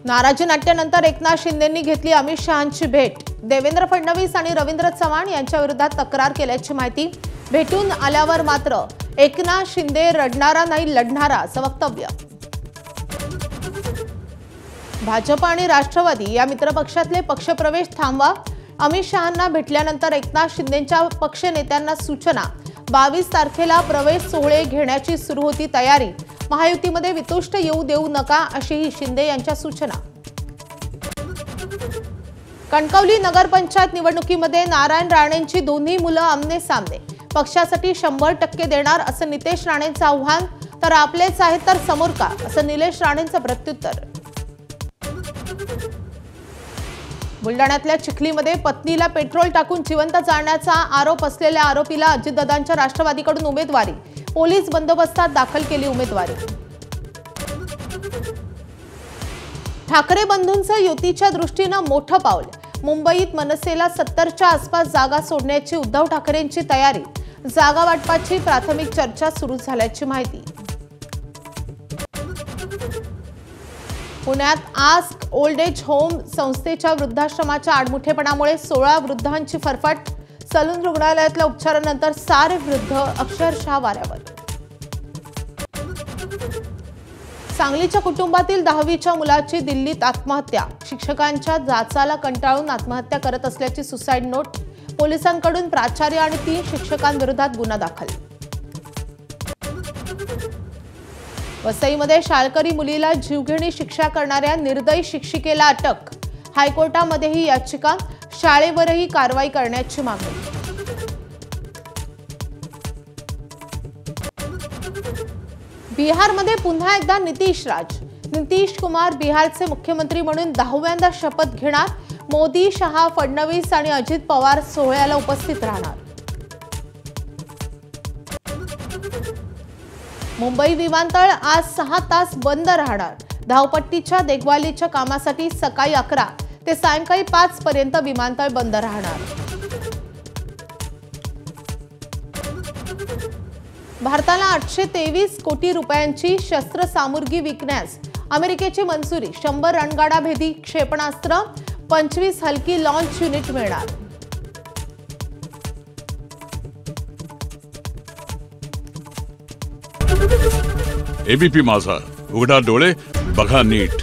नाराजी नाट्यानंतर एकनाथ शिंदेंनी घेतली अमित शहांची भेट। देवेंद्र फडणवीस आणि रवींद्र चव्हाण यांच्या विरोधात तक्रार केल्याची माहिती। भेटून आल्यावर मात्र एकनाथ शिंदे रडणारा नाही लढणारा असं वक्तव्य। भाजप आणि राष्ट्रवादी या मित्रपक्षातले पक्षप्रवेश थांबवा। अमित शहांना भेटल्यानंतर एकनाथ शिंदेंच्या पक्षनेत्यांना सूचना। 22 तारखेला प्रवेश सोहळे घेण्याची सुरू होती तयारी। महायुतीमध्ये वितुष्ट येऊ देऊ नका अशीही शिंदे यांच्या सूचना। कणकवली नगरपंचायत निवडणुकीमध्ये नारायण राणेंची दोन्ही मुलं आमने सामने। पक्षासाठी 100% देणार असं नितेश राणेंचं आव्हान, तर आपलेच आहेत तर समोर का असं निलेश राणेंचं प्रत्युत्तर। बुलढाण्यातल्या चिखलीमध्ये पत्नीला पेट्रोल टाकून जिवंत जाळण्याचा आरोप असलेल्या आरोपीला अजितदादांच्या राष्ट्रवादीकडून उमेदवारी। पोलीस बंदोबस्तात दाखल केली उमेदवारी। ठाकरे बंधूंचं युतीच्या दृष्टीनं मोठं पाऊल। मुंबईत मनसेला 70च्या आसपास जागा सोडण्याची उद्धव ठाकरेंची तयारी। जागा वाटपाची प्राथमिक चर्चा सुरू झाल्याची माहिती। पुण्यात आस्क ओल्ड एज होम संस्थेच्या वृद्धाश्रमाच्या आडमुठेपणामुळे 16 वृद्धांची फरफट। सलून रुग्णालयातल्या उपचारानंतर सारे वृद्ध अक्षरशः वाऱ्यावर। सांगलीच्या कुटुंबातील 10वीच्या मुलाची दिल्लीत आत्महत्या। शिक्षकांच्या जाचाला कंटाळून आत्महत्या करत असल्याची सुसाईड नोट। पोलिसांकडून प्राचार्य आणि 3 शिक्षकांविरोधात गुन्हा दाखल। वसईमध्ये शाळकरी मुलीला जीवघेणी शिक्षा करणाऱ्या निर्दयी शिक्षिकेला अटक। हायकोर्टामध्ये ही याचिका। शाळेवरही कारवाई करण्याची मागणी। बिहारमध्ये पुन्हा एकदा नितीश राज। नितीश कुमार बिहारचे मुख्यमंत्री म्हणून 10व्यांदा शपथ घेणार। मोदी, शहा, फडणवीस आणि अजित पवार सोहळ्याला उपस्थित राहणार। मुंबई विमानतळ आज 6 तास बंद राहणार। धावपट्टीच्या देखभालीच्या कामासाठी सकाळी 11 ते सायंकाळी 5 पर्यंत विमानतळ बंद राहणार। भारताला 823 कोटी रुपयांची शस्त्रसामुग्री विकण्यास अमेरिकेची मंजुरी। 100 रणगाडाभेदी क्षेपणास्त्र, 25 हलकी लॉन्च युनिट मिळणार। एबीपी माझा, उघडा डोळे बघा नीट।